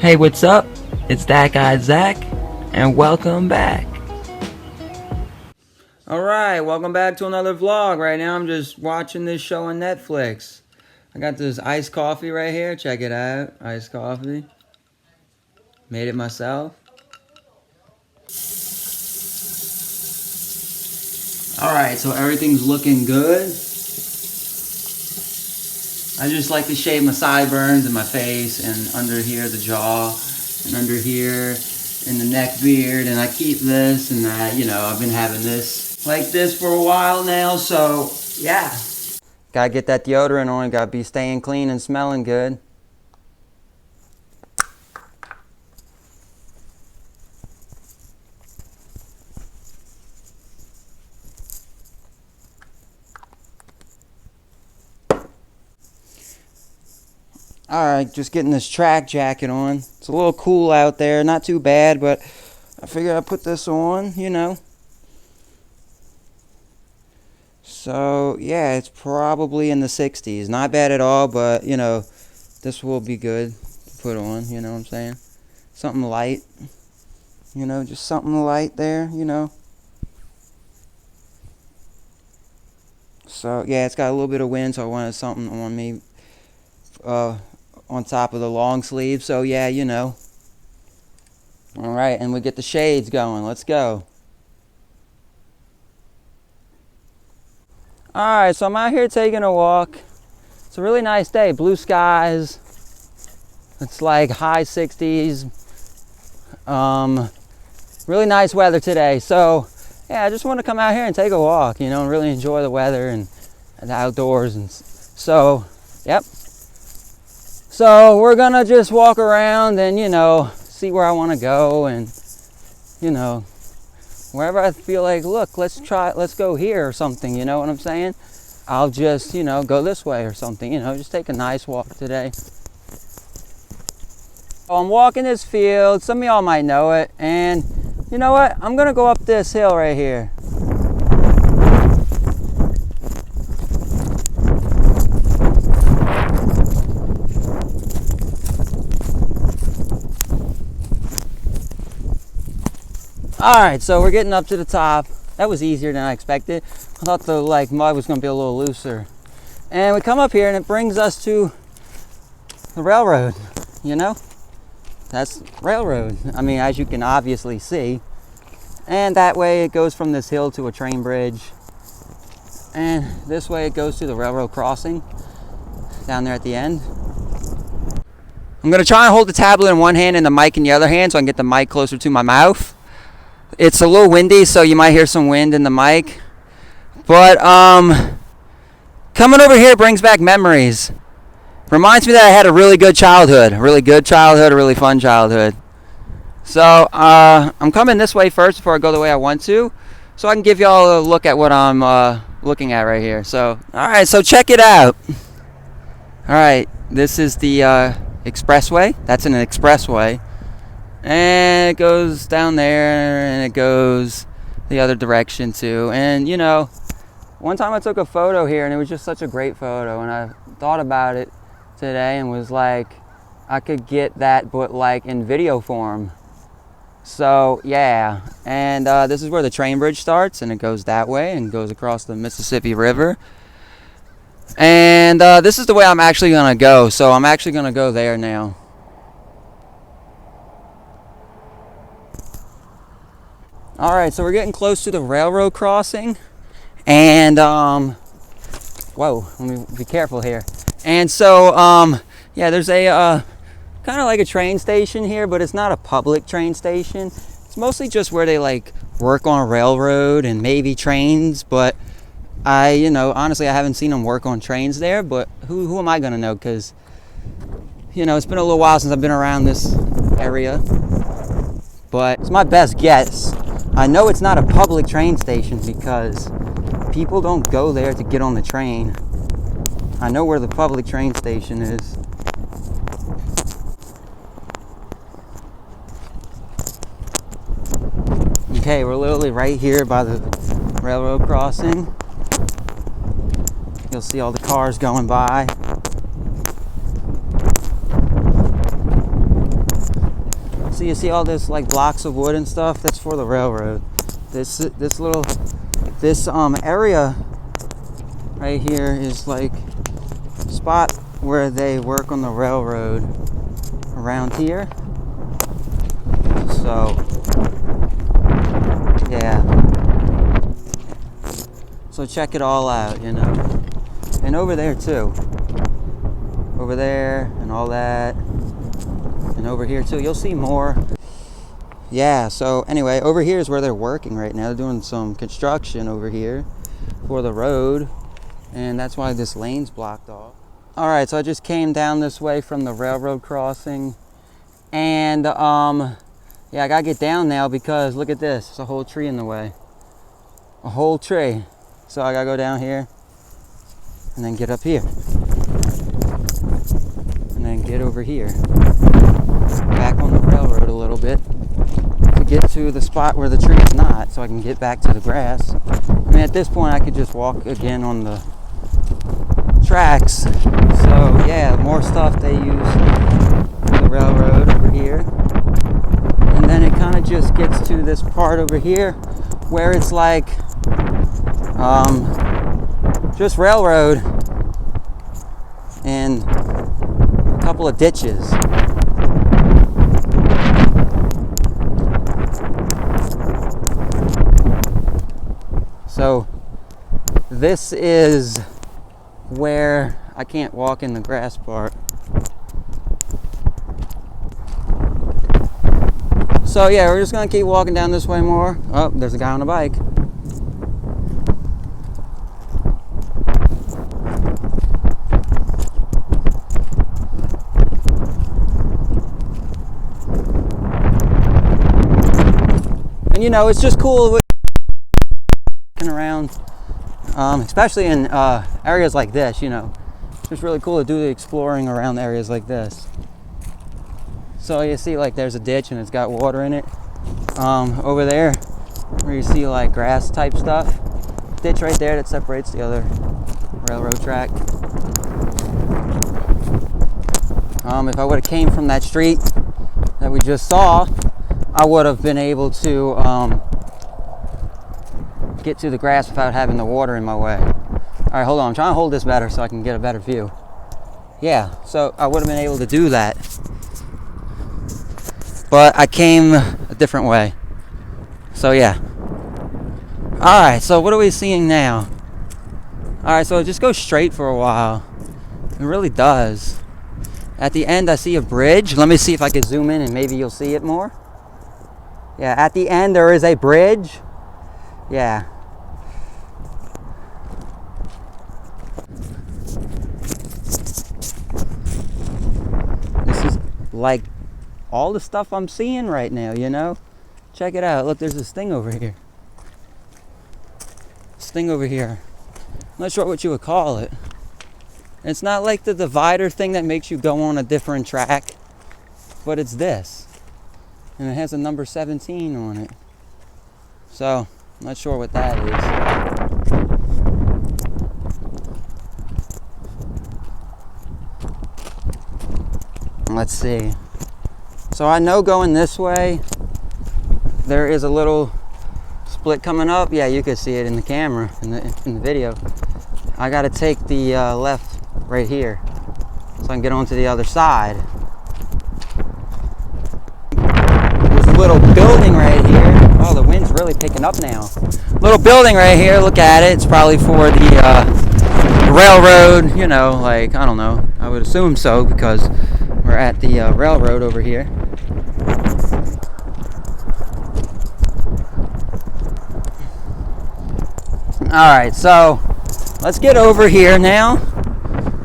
Hey, what's up? It's that guy Zach, and welcome back. Alright, welcome back to another vlog. Right now I'm just watching this show on Netflix. I got this iced coffee right here. Check it out. Iced coffee. Made it myself. Alright, so everything's looking good. I just like to shave my sideburns and my face and under here the jaw and under here in the neck beard, and I keep this and that. I've been having this like this for a while now, so yeah. Gotta get that deodorant on, gotta be staying clean and smelling good. Alright, just getting this track jacket on. It's a little cool out there, not too bad, but I figured I'd put this on, So, yeah, it's probably in the 60s. Not bad at all, but, this will be good to put on, you know what I'm saying? Something light, just something light there, So, yeah, it's got a little bit of wind, so I wanted something on me on top of the long sleeve. So, yeah, Alright, and we get the shades going. Let's go. Alright, so I'm out here taking a walk. It's a really nice day. Blue skies. It's like high 60s. Really nice weather today. So, yeah, I just want to come out here and take a walk, and really enjoy the weather and the outdoors. And so, yep. So, we're going to just walk around and, see where I want to go, and, wherever I feel like, look, let's go here or something, you know what I'm saying? I'll just, go this way or something, just take a nice walk today. So I'm walking this field. Some of y'all might know it, and you know what? I'm gonna go up this hill right here. Alright, so we're getting up to the top. That was easier than I expected. I thought the mud was going to be a little looser. And we come up here and it brings us to the railroad, That's railroad. I mean, as you can obviously see. And that way it goes from this hill to a train bridge. And this way it goes to the railroad crossing down there at the end. I'm going to try and hold the tablet in one hand and the mic in the other hand so I can get the mic closer to my mouth. It's a little windy, so you might hear some wind in the mic. But coming over here brings back memories. Reminds me that I had a really good childhood. A really fun childhood. So I'm coming this way first before I go the way I want to, so I can give y'all a look at what I'm looking at right here. So, alright, so check it out. Alright, this is the expressway. That's an expressway. And it goes down there, and it goes the other direction too. And one time I took a photo here, and it was just such a great photo, and I thought about it today and was like, I could get that, but in video form. So yeah, and this is where the train bridge starts, and it goes that way and goes across the Mississippi River. And this is the way I'm actually gonna go. So I'm actually gonna go there now. Alright, so we're getting close to the railroad crossing, and whoa, let me be careful here. And so yeah, there's a kind of like a train station here, but it's not a public train station. It's mostly just where they work on a railroad and maybe trains, but honestly I haven't seen them work on trains there. But who am I gonna know, because it's been a little while since I've been around this area, but it's my best guess. I know it's not a public train station because people don't go there to get on the train. I know where the public train station is. Okay, we're literally right here by the railroad crossing. You'll see all the cars going by. So you see all this like blocks of wood and stuff? That's for the railroad. This area right here is like a spot where they work on the railroad around here. So yeah. So check it all out, you know. And over there too. Over there and all that. And over here too. You'll see more. Yeah, so anyway, over here is where they're working right now. They're doing some construction over here for the road. And that's why this lane's blocked off. Alright, so I just came down this way from the railroad crossing. And yeah, I gotta get down now because look at this. There's a whole tree in the way. A whole tree. So I gotta go down here and then get up here. And then get over here. Back on the railroad a little bit to get to the spot where the tree is not so I can get back to the grass. I mean, at this point I could just walk again on the tracks. So yeah, more stuff they use for the railroad over here. And then it kind of just gets to this part over here where it's like just railroad and a couple of ditches. So this is where I can't walk in the grass part. So yeah, we're just gonna keep walking down this way more. Oh, there's a guy on a bike. And you know, it's just cool walking around, especially in areas like this, you know. It's just really cool to do the exploring around areas like this. So you see like there's a ditch and it's got water in it. Over there where you see like grass type stuff. Ditch right there that separates the other railroad track. If I would have came from that street that we just saw, I would have been able to get to the grass without having the water in my way. Alright, hold on. I'm trying to hold this better so I can get a better view. Yeah, so I would have been able to do that. But I came a different way. So yeah. Alright, so what are we seeing now? Alright, so it just goes straight for a while. It really does. At the end I see a bridge. Let me see if I can zoom in and maybe you'll see it more. Yeah, at the end there is a bridge. Yeah. This is like all the stuff I'm seeing right now, you know? Check it out. Look, there's this thing over here. This thing over here. I'm not sure what you would call it. It's not like the divider thing that makes you go on a different track, but it's this. And it has a number 17 on it. So, I'm not sure what that is. Let's see. So I know going this way, there is a little split coming up. Yeah, you can see it in the camera, in the video. I gotta take the left right here so I can get onto the other side. There's a little building right here. Oh, the wind's really picking up now. Little building right here, look at it. It's probably for the railroad, you know, like, I don't know. I would assume so because we're at the railroad over here. Alright, so let's get over here now.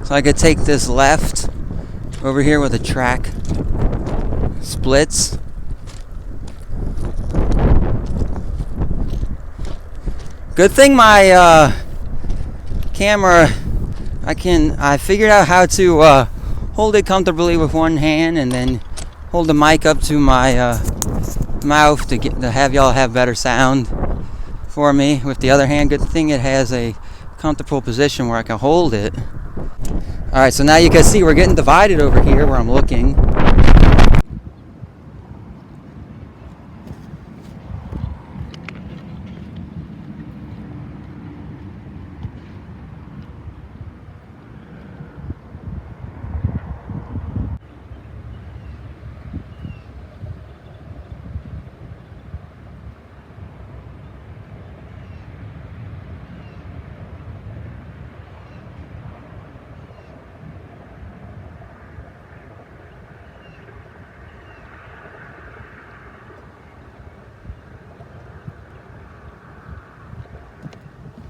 So I could take this left over here where the track splits. Good thing my camera, I figured out how to hold it comfortably with one hand and then hold the mic up to my mouth to have y'all have better sound for me with the other hand. Good thing it has a comfortable position where I can hold it. Alright, so now you can see we're getting divided over here where I'm looking.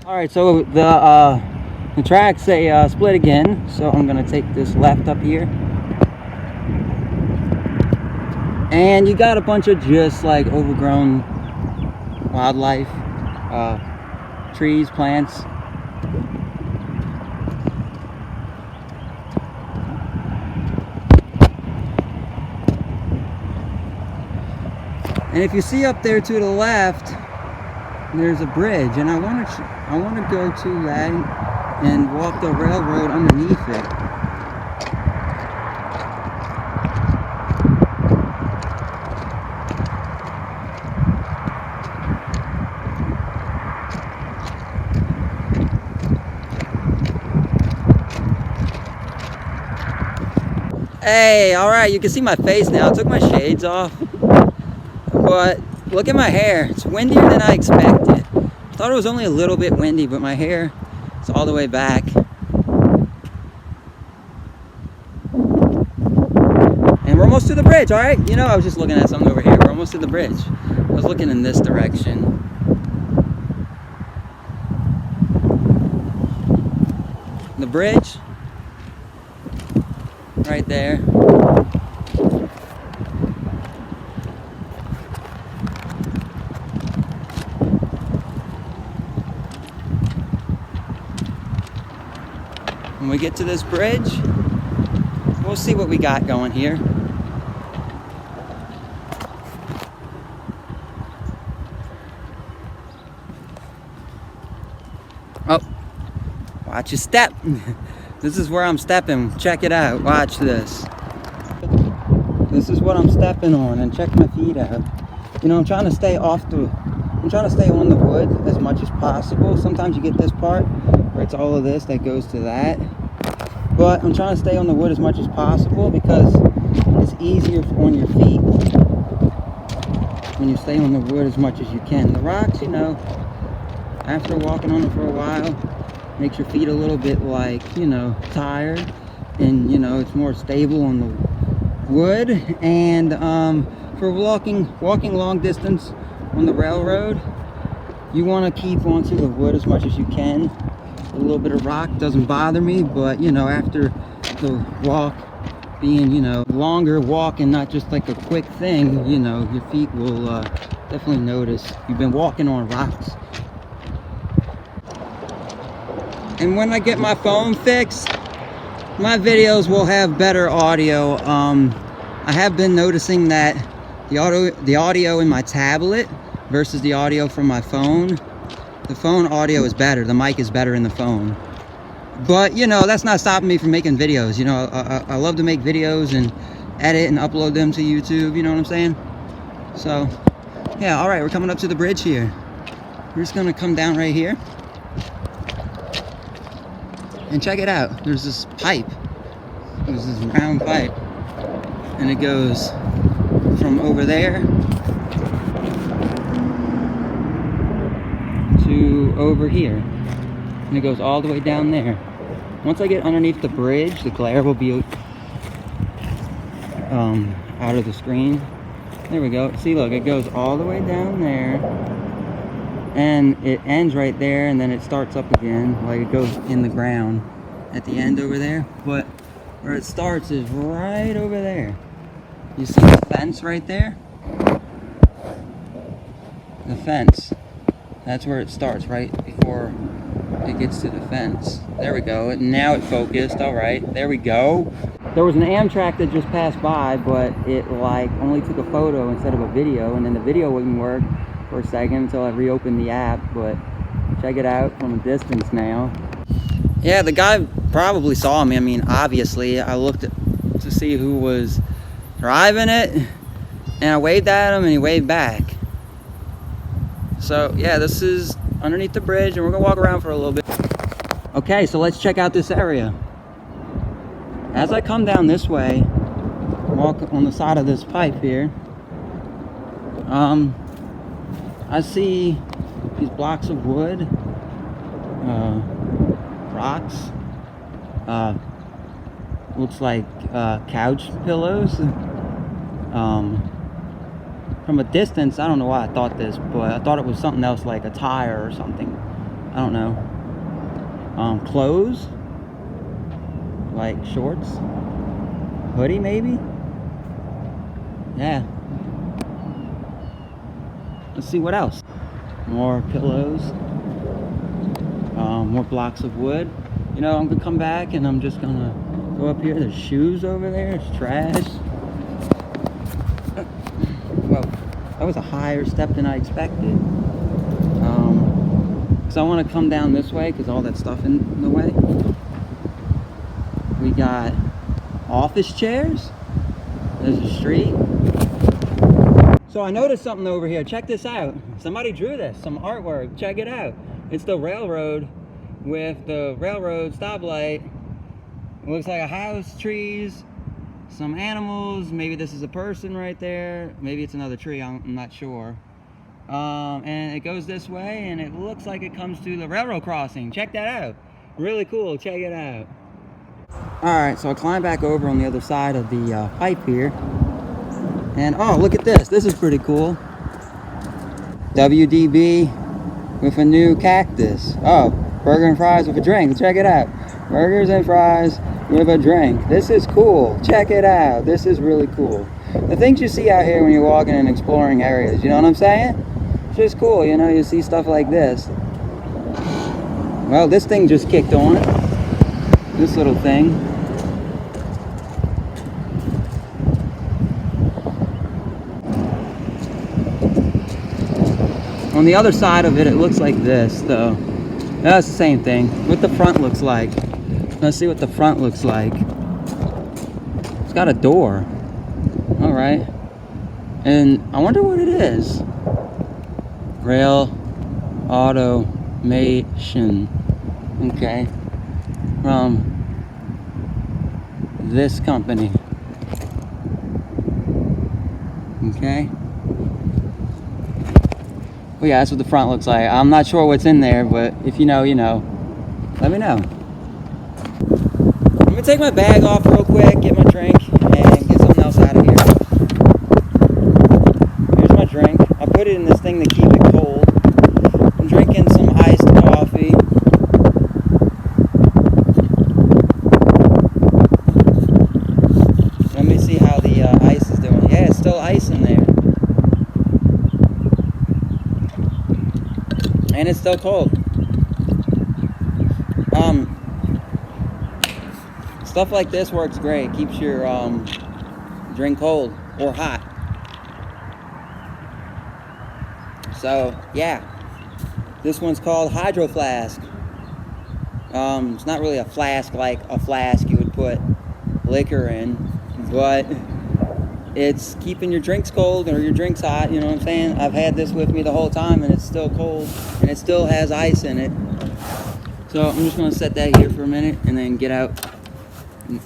All right, so the tracks say split again, so I'm gonna take this left up here. And you got a bunch of just like overgrown wildlife, trees, plants. And if you see up there to the left, there's a bridge, and I want to go to that and walk the railroad underneath it. Hey, all right, you can see my face now. I took my shades off, but look at my hair. It's windier than I expected. I thought it was only a little bit windy, but my hair is all the way back. And we're almost to the bridge, all right? You know, I was just looking at something over here. We're almost to the bridge. I was looking in this direction. The bridge, right there. When we get to this bridge, we'll see what we got going here. Oh, watch your step. This is where I'm stepping. Check it out. Watch this. This is what I'm stepping on, and check my feet out. You know, I'm trying to stay on the wood as much as possible. Sometimes you get this part where it's all of this that goes to that. But I'm trying to stay on the wood as much as possible because it's easier on your feet when you stay on the wood as much as you can. The rocks, you know, after walking on them for a while, makes your feet a little bit like, you know, tired, and you know, it's more stable on the wood. And for walking long distance on the railroad, you want to keep onto the wood as much as you can. A little bit of rock doesn't bother me, but you know, after the walk being, you know, longer walk and not just like a quick thing, you know, your feet will definitely notice you've been walking on rocks. And when I get my phone fixed, my videos will have better audio. I have been noticing that the audio in my tablet versus the audio from my phone, the phone audio is better. The mic is better in the phone. But, you know, that's not stopping me from making videos. You know, I love to make videos and edit and upload them to YouTube. You know what I'm saying? So, yeah, all right, we're coming up to the bridge here. We're just going to come down right here. And check it out. There's this pipe. There's this round pipe. And it goes from over there to over here. And it goes all the way down there. Once I get underneath the bridge, the glare will be out of the screen. There we go. See, look, it goes all the way down there. And it ends right there, and then it starts up again, like it goes in the ground at the end over there. But where it starts is right over there. You see the fence right there? The fence. That's where it starts, right before it gets to the fence. There we go. Now it focused. All right, there we go. There was an Amtrak that just passed by, but it like only took a photo instead of a video, and then the video wouldn't work for a second until I reopened the app. But check it out from a distance now. Yeah, the guy probably saw me. I mean, obviously, I looked to see who was driving it, and I waved at him, and he waved back. So yeah, this is underneath the bridge, and we're gonna walk around for a little bit. Okay, so let's check out this area. As I come down this way, walk on the side of this pipe here, I see these blocks of wood, rocks, looks like couch pillows. From a distance, I don't know why I thought this, but I thought it was something else like a tire or something. I don't know, clothes, like shorts, hoodie maybe. Yeah. Let's see what else. More pillows, more blocks of wood. You know, I'm gonna come back and I'm just gonna go up here. There's shoes over there. It's trash. Well, that was a higher step than I expected. So I want to come down this way because all that stuff in the way. We got office chairs. There's a street. So I noticed something over here. Check this out. Somebody drew this, some artwork. Check it out. It's the railroad with the railroad stoplight. It looks like a house, trees, some animals. Maybe this is a person right there. Maybe it's another tree. I'm not sure. And it goes this way, and it looks like it comes to the railroad crossing. Check that out. Really cool. Check it out. All right, so I climb back over on the other side of the pipe here. And oh, look at this. This is pretty cool. WDB with a new cactus. Oh, burger and fries with a drink. Check it out. Burgers and fries with a drink. This is cool. Check it out. This is really cool. The things you see out here when you're walking and exploring areas, you know what I'm saying? It's just cool, you know, you see stuff like this. Well, this thing just kicked on. This little thing. On the other side of it, it looks like this, though. That's the same thing. What the front looks like. Let's see what the front looks like. It's got a door. All right. And I wonder what it is. Rail automation. Okay. From this company. Okay. Well, yeah, that's what the front looks like. I'm not sure what's in there, but if you know, you know. Let me know. I'm gonna take my bag off real quick, get my drink, and get something else out of here. Here's my drink. I put it in this thing to keep it cold. I'm drinking some iced coffee. Let me see how the ice is doing. Yeah, it's still ice in there. And it's still cold. Stuff like this works great. Keeps your drink cold or hot. So yeah, this one's called Hydro Flask. It's not really a flask like a flask you would put liquor in, but it's keeping your drinks cold or your drinks hot, you know what I'm saying? I've had this with me the whole time and it's still cold and it still has ice in it. So I'm just gonna set that here for a minute and then get out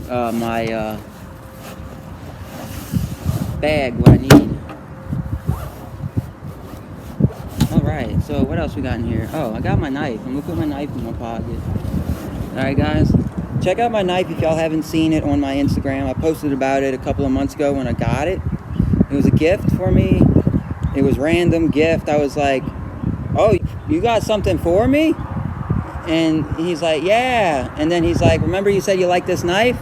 my bag, what I need. Alright, so what else we got in here? Oh, I got my knife. I'm gonna put my knife in my pocket. Alright guys, check out my knife if y'all haven't seen it on my Instagram. I posted about it a couple of months ago when I got it. It was a gift for me. It was random gift. I was like, oh, you got something for me? And he's like, yeah. And then he's like, remember you said you like this knife?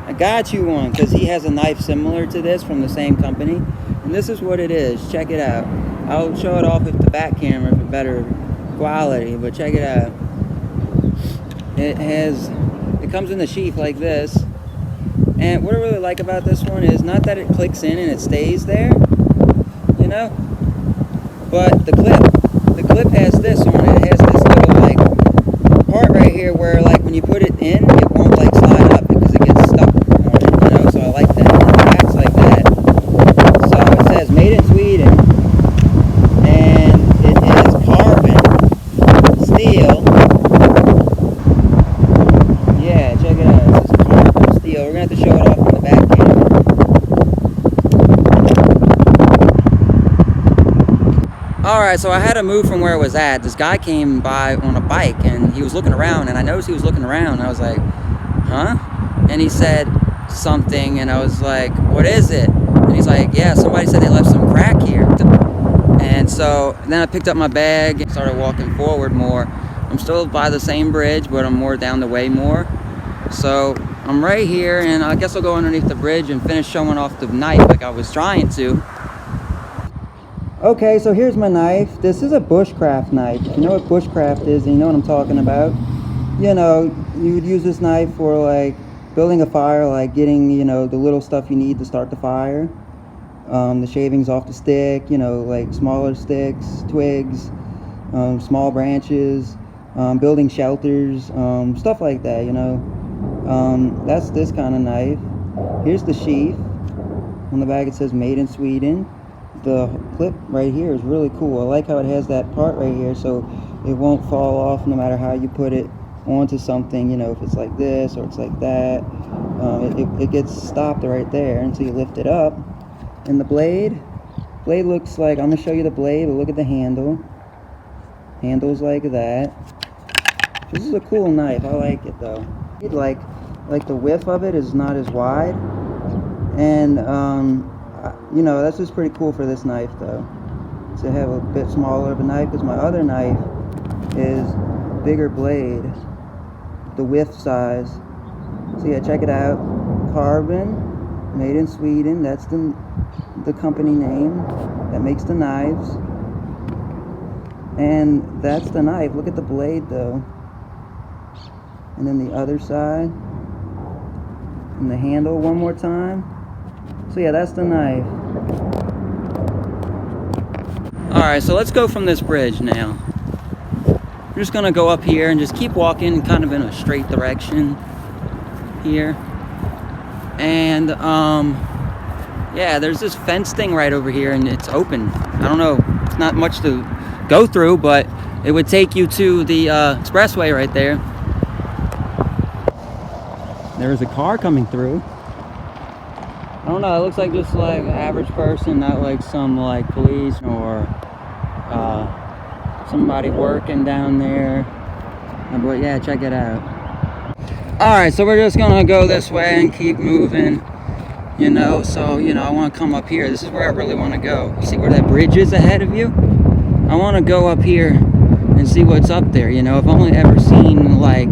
I got you one, because he has a knife similar to this from the same company. And this is what it is. Check it out. I'll show it off with the back camera for better quality, but check it out. It comes in the sheath like this. And what I really like about this one is not that it clicks in and it stays there, you know, but the clip has this on it. It has this little like part right here where like when you put it in, it won't like slide up because it gets stuck on it, you know, so I like that. It acts like that. So it says made in Sweden and it is carbon steel. Yeah, check it out. It's just carbon steel. We're gonna have to show it off on the back camera. Alright, so I had to move from where it was at. This guy came by on a bike and he was looking around, and I noticed he was looking around. I was like, huh? And he said something and I was like, what is it? And he's like, yeah, somebody said they left some crack here. And so then I picked up my bag and started walking forward more. I'm still by the same bridge, but I'm more down the way more. So I'm right here, and I guess I'll go underneath the bridge and finish showing off the knife like I was trying to. Okay, so here's my knife. This is a bushcraft knife. If you know what bushcraft is, and you know what I'm talking about, you know, you would use this knife for like building a fire, like getting, you know, the little stuff you need to start the fire. The shavings off the stick, you know, like smaller sticks, twigs, small branches, building shelters, stuff like that, you know. That's this kind of knife. Here's the sheath. On the back it says made in Sweden. The clip right here is really cool. I like how it has that part right here so it won't fall off no matter how you put it onto something, you know, if it's like this or it's like that. It gets stopped right there until you lift it up. And the blade looks like, I'm going to show you the blade, but look at the handle. Handle's like that. This is a cool knife. I like it though. Like the width of it is not as wide. And you know, that's just pretty cool for this knife though, to have a bit smaller of a knife, because my other knife is bigger blade, the width size. So yeah, check it out. Carbon, made in Sweden. That's the company name that makes the knives. And that's the knife. Look at the blade though. And then the other side. And the handle one more time. So yeah, that's the knife. Alright, so let's go from this bridge now. We're just gonna go up here and just keep walking kind of in a straight direction here. And yeah, there's this fence thing right over here and it's open. I don't know, it's not much to go through, but it would take you to the expressway right there. There's a car coming through. I don't know, it looks like just like an average person, not like some like police or somebody working down there. But yeah, check it out. Alright, so we're just gonna go this way and keep moving, you know. So, you know, I want to come up here. This is where I really want to go. You see where that bridge is ahead of you? I want to go up here and see what's up there, you know. I've only ever seen like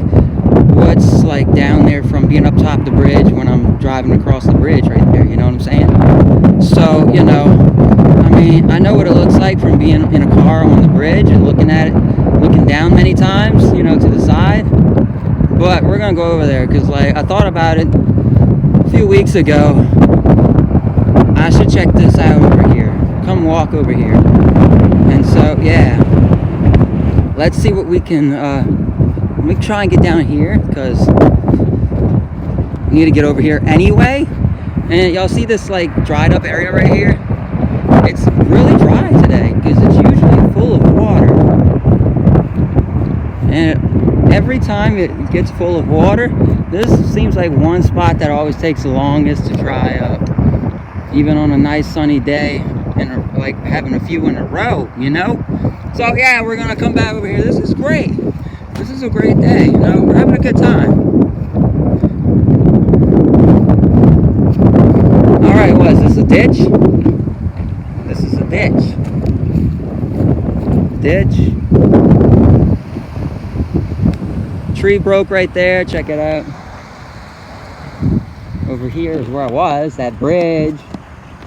what's like down there from being up top the bridge when I'm driving across the bridge right there, you know what I'm saying? So, you know, I mean, I know what it looks like from being in a car on the bridge and looking at it, looking down many times, you know, to the side. But we're gonna go over there because, like, I thought about it a few weeks ago. I should check this out over here. Come walk over here. And so, yeah, let's see what we can. Let me try and get down here because we need to get over here anyway. And y'all see this like dried up area right here? It's really dry today because it's usually full of water. And every time it gets full of water, this seems like one spot that always takes the longest to dry up. Even on a nice sunny day and like having a few in a row, you know? So yeah, we're gonna come back over here. This is great. This is a great day, you know? We're having a good time. Alright, what is this, a ditch? This is a ditch. Ditch. Tree broke right there, check it out. Over here is where I was, that bridge.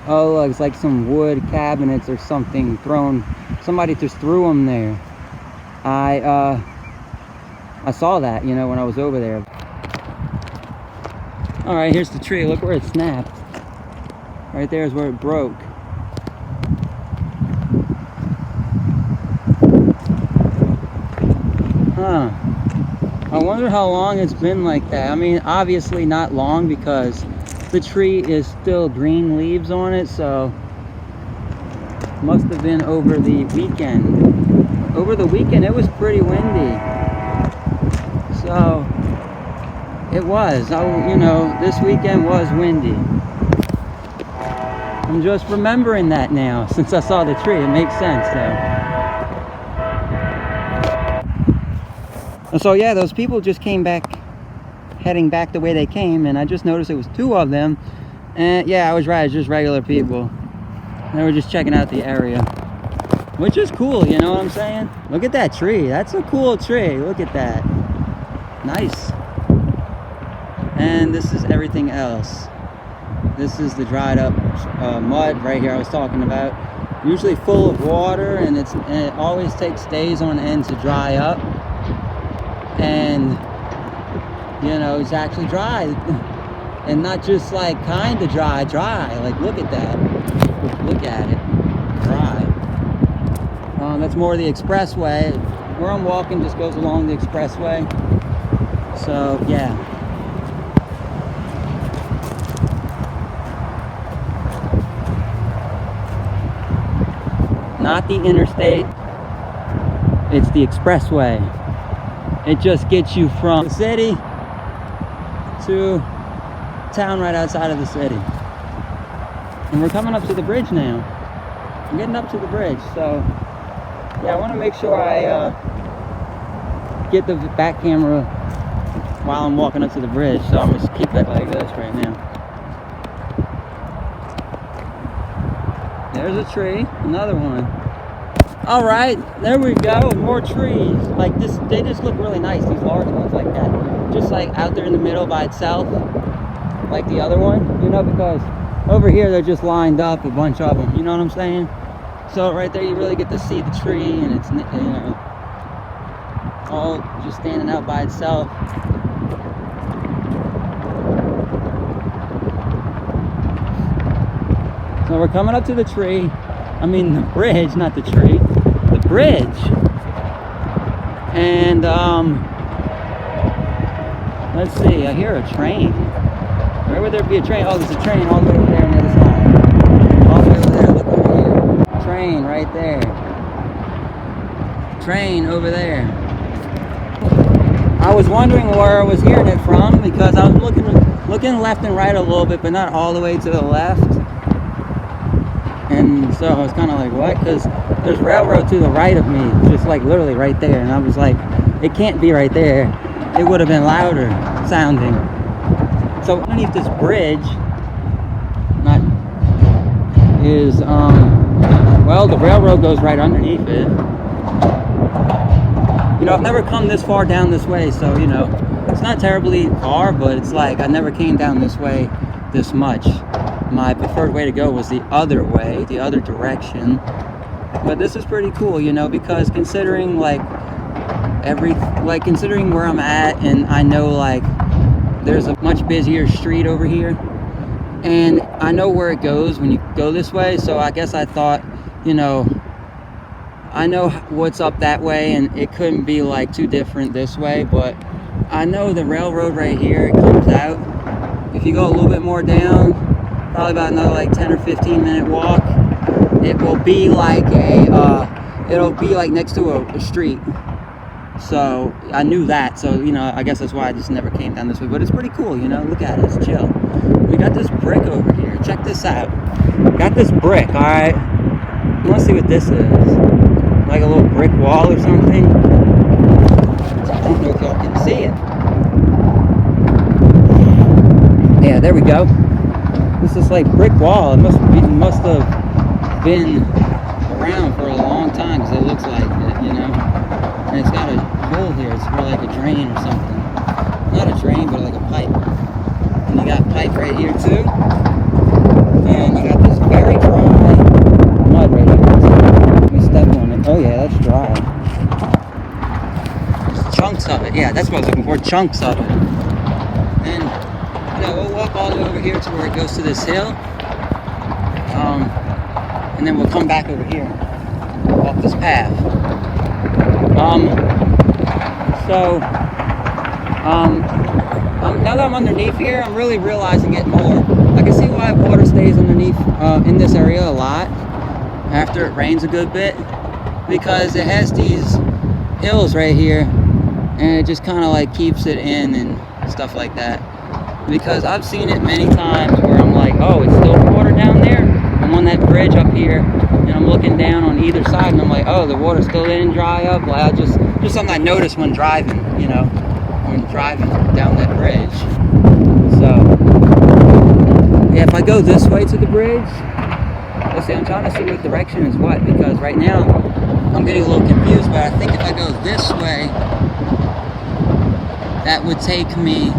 Oh look, it's like some wood cabinets or something thrown. Somebody just threw them there. I saw that, you know, when I was over there. Alright, here's the tree. Look where it snapped. Right there is where it broke. Huh. I wonder how long it's been like that. I mean, obviously not long because the tree is still green leaves on it, so must have been over the weekend. Over the weekend, it was pretty windy. So, it was. You know, this weekend was windy. I'm just remembering that now, since I saw the tree. It makes sense, though. So, yeah, those people just came back, heading back the way they came, and I just noticed it was two of them. And, yeah, I was right. It's just regular people. They were just checking out the area. which is cool, you know what I'm saying? Look at that tree. That's a cool tree. Look at that. Nice. And this is everything else. This is the dried up mud right here I was talking about. Usually full of water, and it always takes days on end to dry up. And you know, it's actually dry, and not just like kind of dry. Like, look at that. Look at it. Dry. That's more the expressway. Where I'm walking just goes along the expressway. So yeah. Not the interstate, it's the expressway. It just gets you from the city to town right outside of the city. And we're coming up to the bridge now. I'm getting up to the bridge, so yeah, I want to make sure I get the back camera while I'm walking up to the bridge, so I'm just keep it like this right now. There's a tree, another one. All right, there we go, more trees. Like this, they just look really nice, these large ones like that. Just like out there in the middle by itself, like the other one, you know, because over here they're just lined up, a bunch of them, you know what I'm saying? So right there you really get to see the tree, and it's, you know, all just standing out by itself. So we're coming up to the tree. I mean the bridge, not the tree. The bridge. And let's see, I hear a train. Where would there be a train? Oh, there's a train all the way over there on the other side. All the way over there, look over here. Train right there. Train over there. I was wondering where I was hearing it from, because I was looking left and right a little bit, but not all the way to the left. And so I was kind of like, what? Because there's railroad to the right of me, just like literally right there. And I was like, it can't be right there. It would have been louder sounding. So underneath this bridge, well, the railroad goes right underneath it. You know, I've never come this far down this way, so, you know, it's not terribly far, but it's like I never came down this way this much. My preferred way to go was the other way, the other direction. But this is pretty cool, you know, because considering considering where I'm at, and I know like there's a much busier street over here, and I know where it goes when you go this way, so I guess I thought, you know, I know what's up that way, and it couldn't be like too different this way, but I know the railroad right here, it comes out. If you go a little bit more down, probably about another like 10 or 15 minute walk, it will be like it'll be like next to a street. So I knew that, so, you know, I guess that's why I just never came down this way. But it's pretty cool, you know, look at it, it's chill. We got this brick over here, check this out. Got this brick, all right? I want to see what this is. Like a little brick wall or something. I don't know if y'all can see it. Yeah, there we go. This is like brick wall. It must have been around for a long time, because it looks like it, you know. And it's got a hole here. It's for like a drain or something. Not a drain, but like a pipe. And you got pipe right here too. And you got this very dry mud right here. Let me step on it. Oh yeah, that's dry. There's chunks of it. Yeah, that's what I was looking for. Chunks of it. And you know, we'll walk all the way over here to where it goes to this hill. And then we'll come back over here. Walk this path. Now that I'm underneath here, I'm really realizing it more. I can see why water stays underneath in this area a lot after it rains a good bit, because it has these hills right here, and it just kind of like keeps it in and stuff like that. Because I've seen it many times where I'm like, oh, it's still water down there. I'm on that bridge up here, and I'm looking down on either side, and I'm like, oh, the water still didn't dry up. Well, just something I noticed when driving, you know, when driving down that bridge. So yeah, if I go this way to the bridge, Let's see, I'm trying to see what direction is what, because right now I'm getting a little confused, but I think if I go this way, that would take me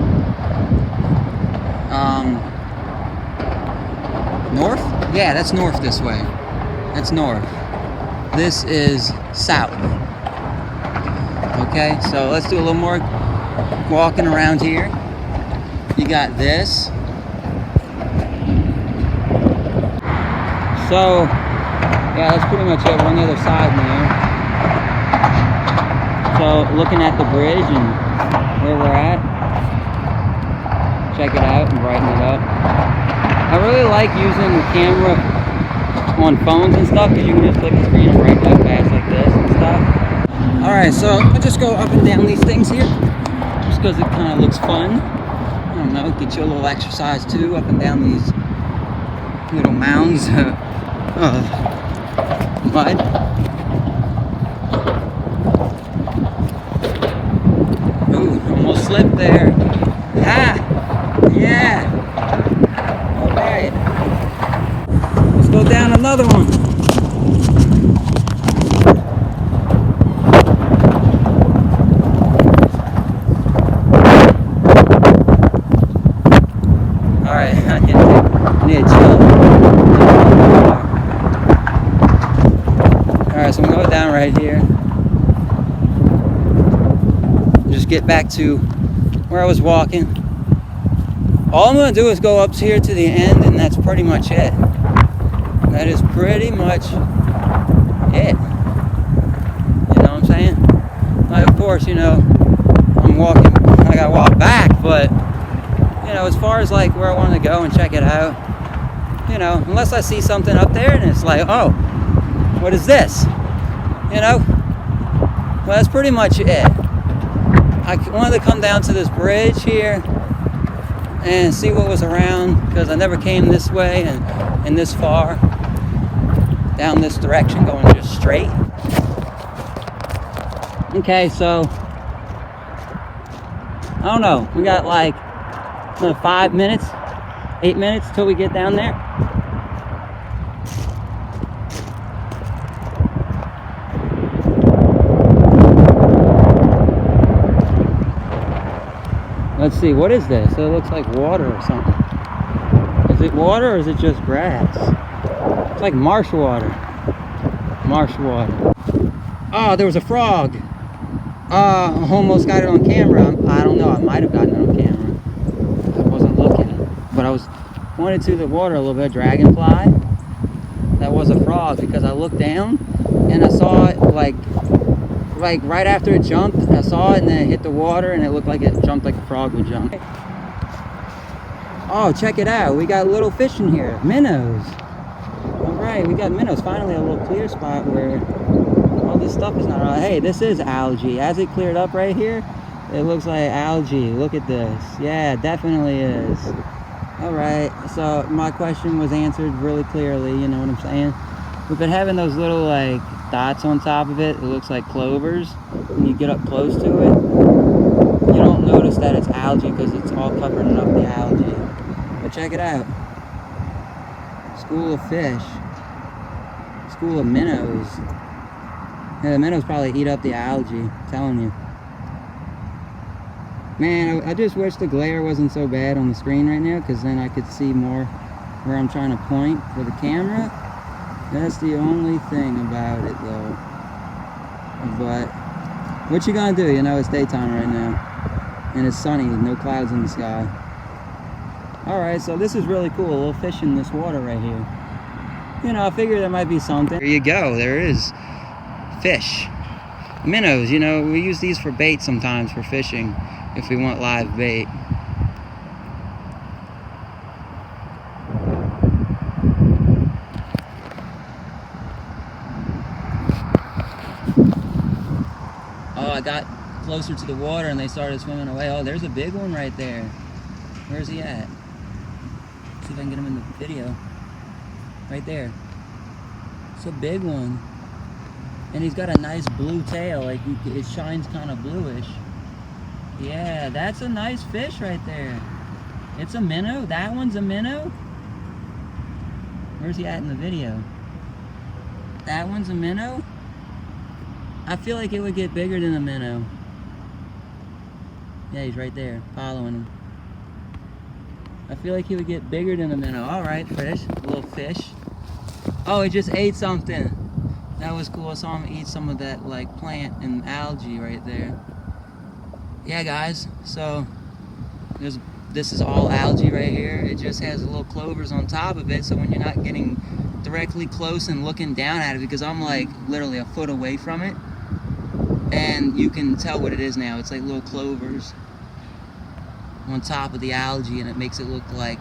north? Yeah, that's north this way. That's north. This is south. Okay, so let's do a little more walking around here. You got this. So, yeah, that's pretty much it. We're on the other side now. So, looking at the bridge and where we're at. Check it out and brighten it up. I really like using the camera on phones and stuff because you can just click the screen and brighten up fast like this and stuff. Alright, so I'll just go up and down these things here just because it kind of looks fun. I don't know, get you a little exercise too, up and down these little mounds of mud. Ooh, almost slipped there. Ah! Yeah! Alright. Let's go down another one. Alright, I need to chill. Alright, so I'm going down right here. Just get back to where I was walking. All I'm going to do is go up here to the end, and that's pretty much it. That is pretty much it. You know what I'm saying? Like, of course, you know, I'm walking, I got to walk back, but, you know, as far as like where I want to go and check it out, you know, unless I see something up there and it's like, oh, what is this? You know? Well, that's pretty much it. I wanted to come down to this bridge here and see what was around because I never came this way and this far down this direction going just straight. Okay, so I don't know, we got like 5 minutes, 8 minutes till we get down there. Let's see, what is this? It looks like water or something. Is it water or is it just grass? It's like marsh water. Marsh water. Oh, there was a frog. I almost got it on camera. I don't know, I might have gotten it on camera. I wasn't looking. But I wanted to the water a little bit. Dragonfly. That was a frog because I looked down and I saw it like right after it jumped, I saw it and then it hit the water and it looked like it jumped like a frog would jump. Oh, check it out. We got little fish in here. Minnows. Alright, we got minnows. Finally a little clear spot where all this stuff is not on. Hey, this is algae. As it cleared up right here, it looks like algae. Look at this. Yeah, it definitely is. Alright, so my question was answered really clearly, you know what I'm saying? We've been having those little like dots on top of it. It looks like clovers. When you get up close to it, you don't notice that it's algae because it's all covering up the algae. But check it out. School of fish. School of minnows. Yeah, the minnows probably eat up the algae. I'm telling you. Man, I just wish the glare wasn't so bad on the screen right now because then I could see more where I'm trying to point for the camera. That's the only thing about it though. But what you gonna do? You know, it's daytime right now and it's sunny, no clouds in the sky. Alright, so this is really cool. A little fish in this water right here. You know, I figure there might be something. There you go, there is fish. Minnows, you know, we use these for bait sometimes for fishing if we want live bait. Oh, I got closer to the water and they started swimming away. Oh, there's a big one right there. Where's he at? See if I can get him in the video. Right there. It's a big one. And he's got a nice blue tail. Like it shines kind of bluish. Yeah, that's a nice fish right there. It's a minnow. That one's a minnow. Where's he at in the video? That one's a minnow? I feel like it would get bigger than a minnow. Yeah, he's right there, following him. I feel like he would get bigger than a minnow. Alright, fish, a little fish. Oh, he just ate something. That was cool. I saw him eat some of that like plant and algae right there. Yeah, guys, so this is all algae right here. It just has little clovers on top of it, so when you're not getting directly close and looking down at it, because I'm like literally a foot away from it, and you can tell what it is now. It's like little clovers on top of the algae, and it makes it look like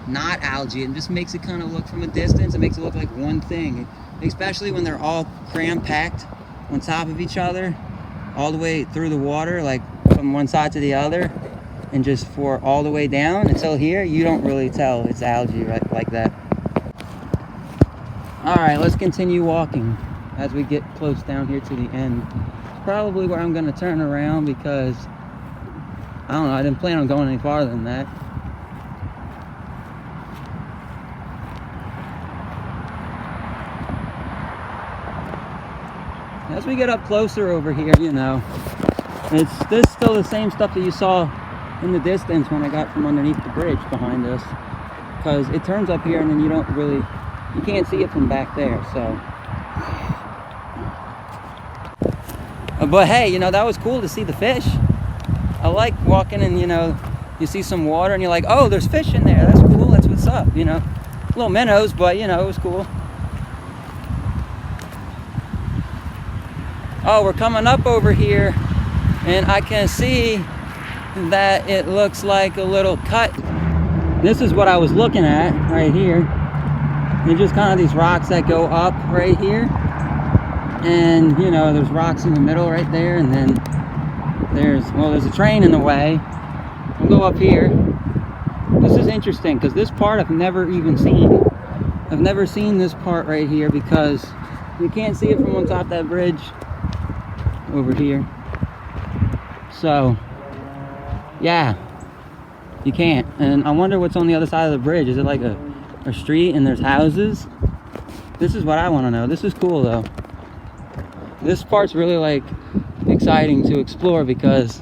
not algae. It just makes it kind of look from a distance, it makes it look like one thing, especially when they're all cram-packed on top of each other all the way through the water, like from one side to the other, and just for all the way down until here. You don't really tell it's algae right like that. Alright, let's continue walking as we get close down here to the end. It's probably where I'm going to turn around, because I don't know, I didn't plan on going any farther than that. As we get up closer over here, you know, it's this still the same stuff that you saw in the distance when I got from underneath the bridge behind us, because it turns up here and then you can't see it from back there. So but hey, you know, that was cool to see the fish. I like walking and, you know, you see some water and you're like, oh, there's fish in there, that's cool, that's what's up, you know. Little minnows, but you know, it was cool. Oh, we're coming up over here and I can see that it looks like a little cut. This is what I was looking at right here. They're just kind of these rocks that go up right here, and you know, there's rocks in the middle right there, and then there's a train in the way. We'll go up here. This is interesting because this part I've never even seen. I've never seen this part right here, because you can't see it from on top of that bridge over here. So yeah, you can't. And I wonder what's on the other side of the bridge. Is it like a street and there's houses? This is what I want to know. This is cool though. This part's really like exciting to explore, because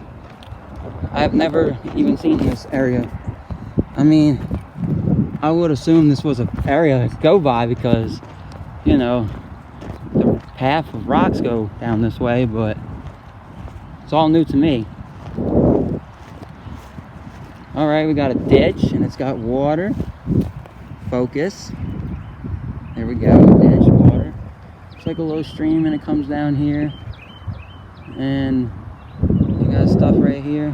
I've never even seen this area. I mean, I would assume this was an area to go by, because you know, the path of rocks go down this way, but it's all new to me. Alright, we got a ditch and it's got water. Focus. There we go, ditch, water. It's like a little stream and it comes down here. And we got stuff right here.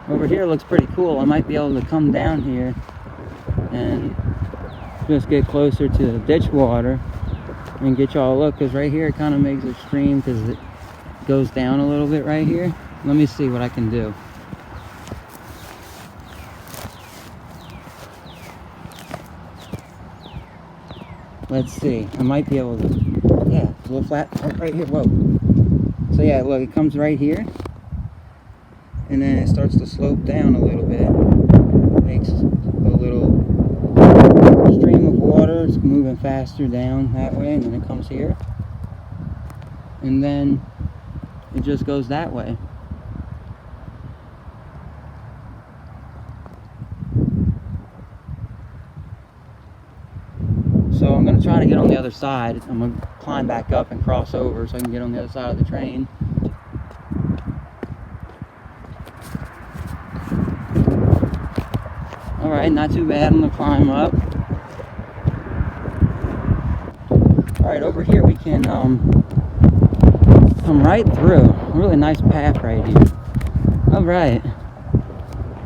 Over here looks pretty cool. I might be able to come down here and just get closer to the ditch water and get y'all a look, because right here it kind of makes a stream because it goes down a little bit right here. Let me see what I can do. Let's see, I might be able to, yeah, it's a little flat right here. Whoa. So yeah, look, it comes right here and then it starts to slope down a little bit. It makes a little stream of water. It's moving faster down that way, and then it comes here, and then it just goes that way. So I'm going to try to get on the other side. I'm going to climb back up and cross over so I can get on the other side of the train. Alright, not too bad on the climb up. Alright, over here we can come right through. A really nice path right here. Alright.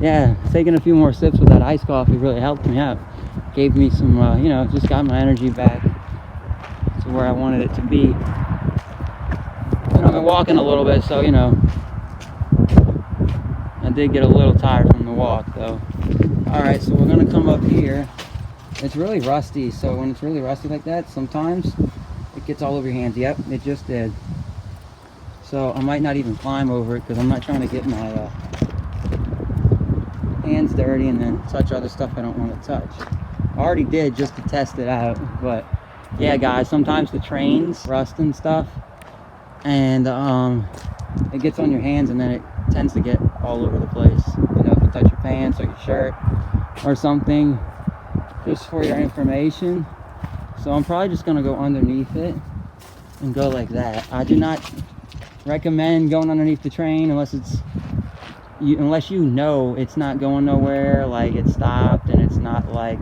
Yeah, taking a few more sips with that iced coffee really helped me out. Gave me some, you know, just got my energy back to where I wanted it to be. And I've been walking a little bit, so, you know, I did get a little tired from the walk, though. Alright, so we're going to come up here. It's really rusty, so when it's really rusty like that, sometimes it gets all over your hands. Yep, it just did. So I might not even climb over it because I'm not trying to get my hands dirty and then touch other stuff I don't want to touch. I already did just to test it out, but yeah guys, sometimes the trains rust and stuff, and it gets on your hands and then it tends to get all over the place. You know, if you touch your pants or your shirt or something, just for your information. So I'm probably just gonna go underneath it and go like that. I do not recommend going underneath the train unless you know it's not going nowhere, like it stopped and it's not like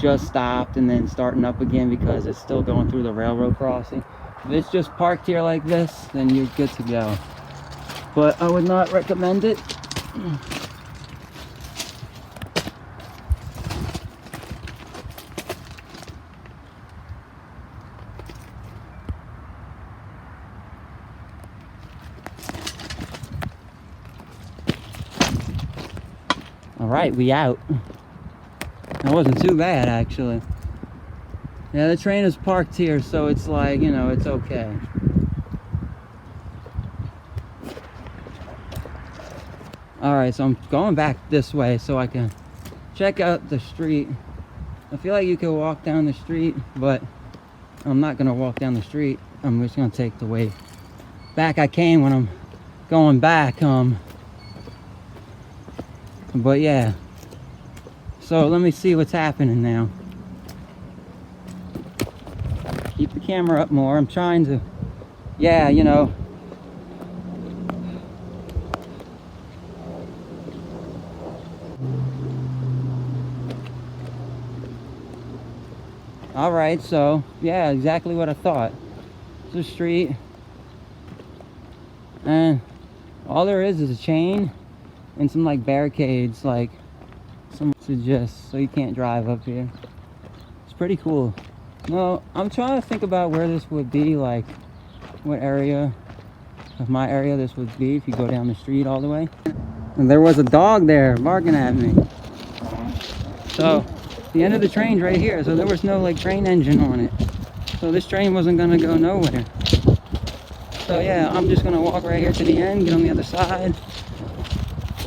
just stopped and then starting up again because it's still going through the railroad crossing. If it's just parked here like this, then you're good to go. But I would not recommend it. All right, we out. That wasn't too bad, actually. Yeah, the train is parked here, so it's like, you know, it's okay. All right, so I'm going back this way so I can check out the street. I feel like you could walk down the street, but I'm not gonna walk down the street. I'm just gonna take the way back I came when I'm going back. But yeah, so let me see what's happening now. Keep the camera up more. I'm trying to, yeah, you know. All right, so yeah, exactly what I thought. It's a street, and all there is a chain and some like barricades, like some suggest, so you can't drive up here. It's pretty cool. No, I'm trying to think about where this would be, like what area of my area this would be if you go down the street all the way. And there was a dog there barking at me. So the end of the train's right here, so there was no like train engine on it. So this train wasn't gonna go nowhere. So yeah, I'm just gonna walk right here to the end, get on the other side.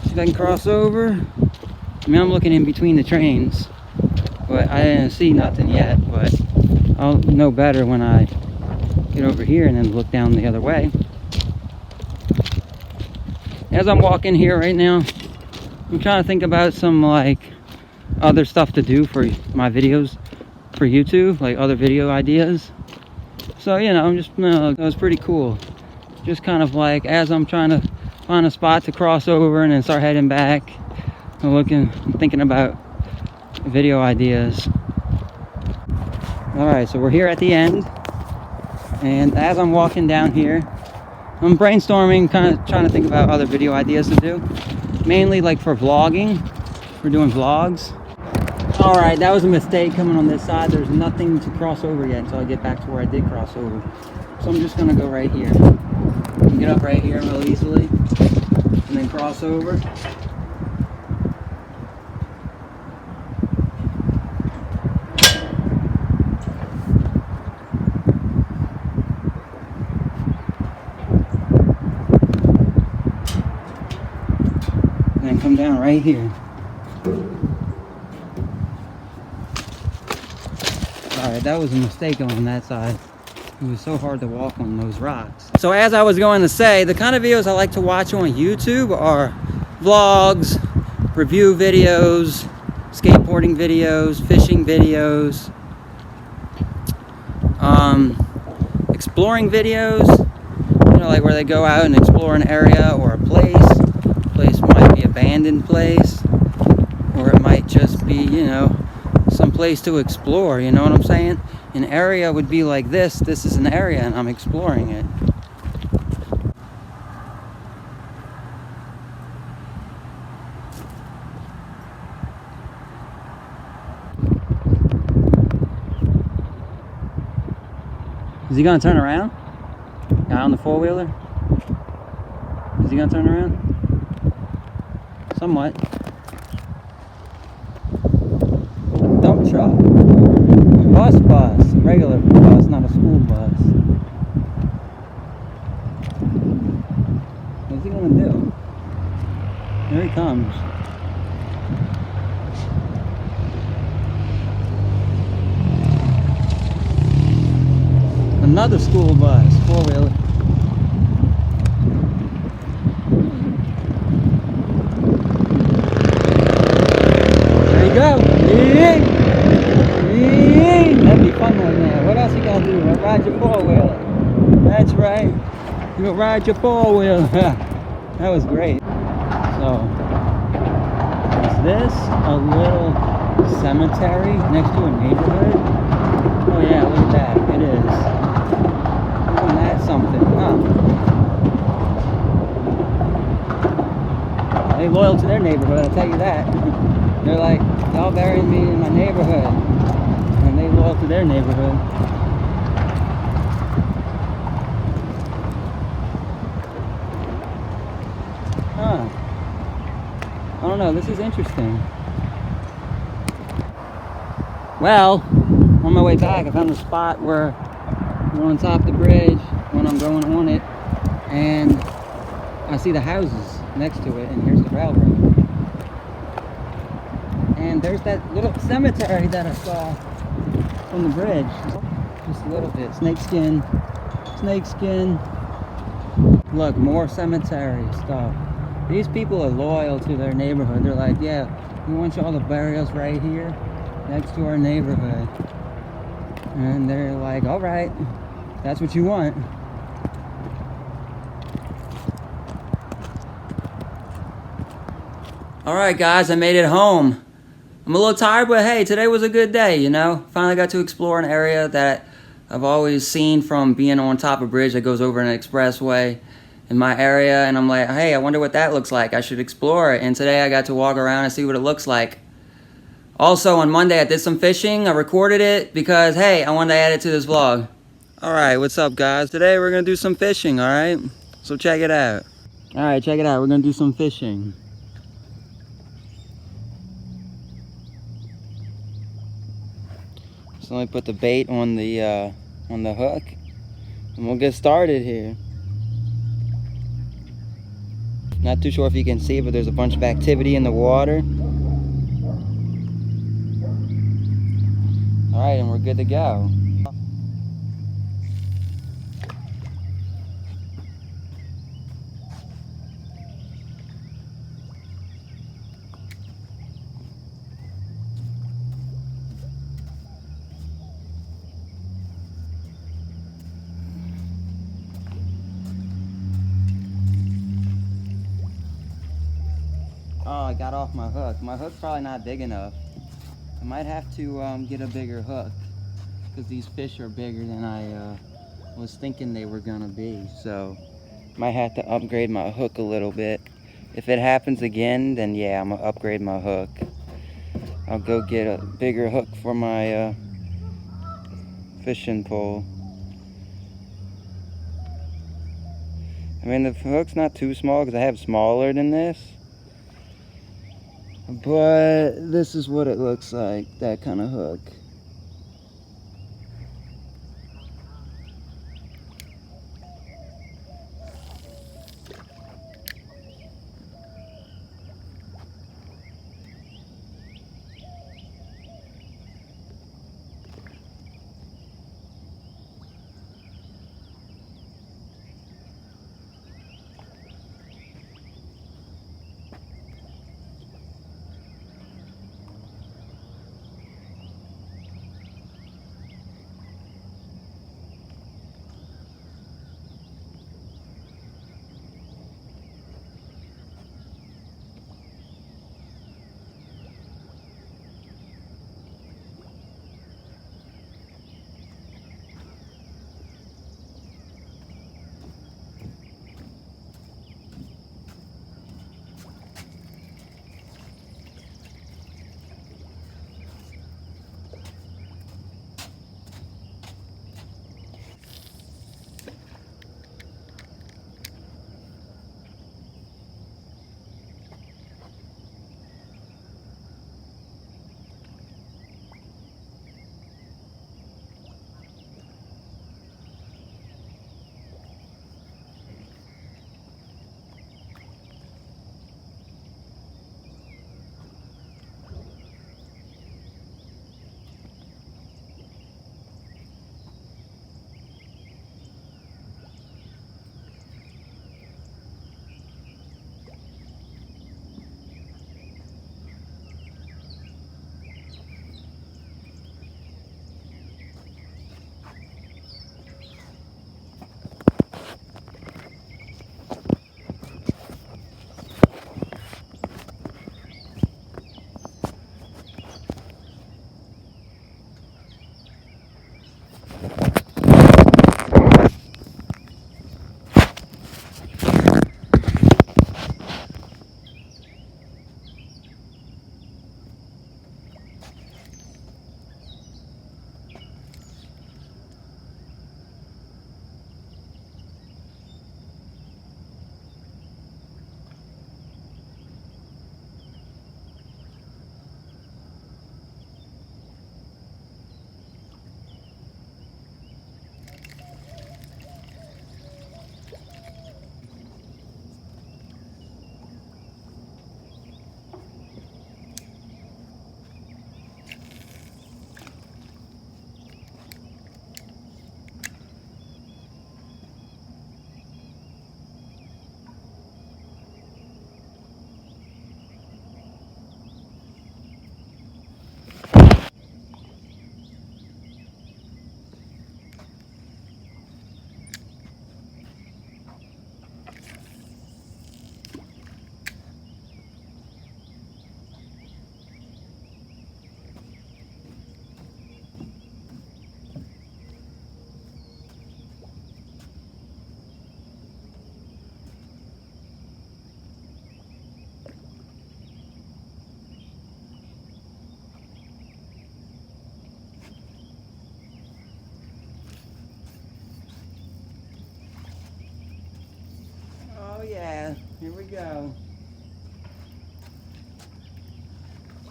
See if I can cross over. I mean, I'm looking in between the trains, but I didn't see nothing yet, but I'll know better when I get over here and then look down the other way. As I'm walking here right now, I'm trying to think about some like other stuff to do for my videos for YouTube, like other video ideas. So, you know, I'm just, it was pretty cool. Just kind of like, as I'm trying to find a spot to cross over and then start heading back, I'm thinking about video ideas. All right, so we're here at the end, and as I'm walking down here, I'm brainstorming, kind of trying to think about other video ideas to do, mainly like for vlogging. We're doing vlogs. All right, that was a mistake coming on this side. There's nothing to cross over yet until I get back to where I did cross over. So I'm just gonna go right here. Get up right here real easily, and then cross over. And then come down right here. Alright, that was a mistake on that side. It was so hard to walk on those rocks. So as I was going to say, the kind of videos I like to watch on YouTube are vlogs, review videos, skateboarding videos, fishing videos, exploring videos, you know, like where they go out and explore an area or a place. The place might be an abandoned place, or it might just be, you know, some place to explore, you know what I'm saying? An area would be like this. This is an area and I'm exploring it. Is he gonna turn around? Guy on the four-wheeler? Is he gonna turn around? Somewhat. Dump truck. Bus, regular bus, not a school bus. Here he comes. Another school bus, four-wheeler. There you go. That'd be fun right now. What else you gotta do? Ride your four-wheeler. That's right. You'll ride your four-wheeler. That was great. So, is this a little cemetery next to a neighborhood? Oh yeah, look at that. It is. Isn't that something, huh? They're loyal to their neighborhood, I'll tell you that. They're like, y'all burying me in my neighborhood. And they loyal to their neighborhood. Huh. I don't know, this is interesting. Well, on my way back, I found a spot where I'm on top of the bridge when I'm going on it, and I see the houses next to it, and here's the railroad. And there's that little cemetery that I saw from the bridge. Just a little bit. Snakeskin. Snakeskin. Look, more cemetery stuff. These people are loyal to their neighborhood. They're like, yeah, we want you all to bury us right here next to our neighborhood. And they're like, all right, that's what you want. All right, guys, I made it home. I'm a little tired, but hey, today was a good day, you know? Finally got to explore an area that I've always seen from being on top of a bridge that goes over an expressway in my area, and I'm like, hey, I wonder what that looks like. I should explore it. And today I got to walk around and see what it looks like. Also, on Monday I did some fishing. I recorded it because, hey, I wanted to add it to this vlog. Alright, what's up, guys? Today we're going to do some fishing, alright? So check it out. Alright, check it out. We're going to do some fishing. So let me put the bait on the hook, and we'll get started here. Not too sure if you can see, but there's a bunch of activity in the water. Alright, and we're good to go. Oh, I got off my hook. My hook's probably not big enough. I might have to get a bigger hook, because these fish are bigger than I was thinking they were gonna be. So might have to upgrade my hook a little bit. If it happens again, then yeah, I'm gonna upgrade my hook. I'll go get a bigger hook for my fishing pole. I mean, the hook's not too small because I have smaller than this. But this is what it looks like, that kind of hook.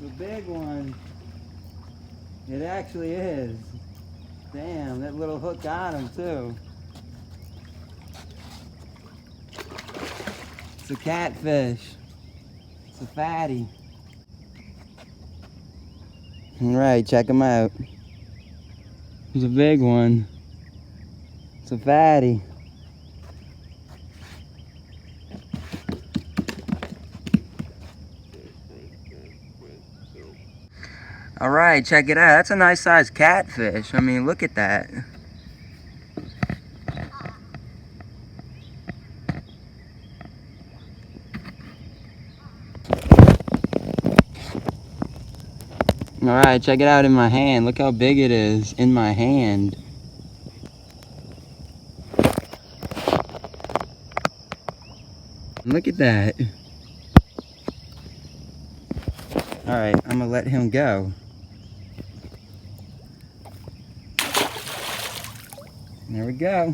a big one. It actually is. Damn, that little hook got him too. It's a catfish. It's a fatty. Alright, check him out. He's a big one. It's a fatty. Alright, check it out. That's a nice sized catfish. I mean, look at that. Alright, check it out in my hand. Look how big it is in my hand. Look at that. Alright, I'm gonna let him go. There we go.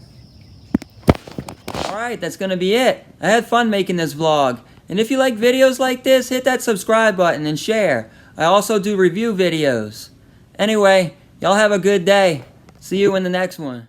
Alright, that's gonna be it. I had fun making this vlog. And if you like videos like this, hit that subscribe button and share. I also do review videos. Anyway, y'all have a good day. See you in the next one.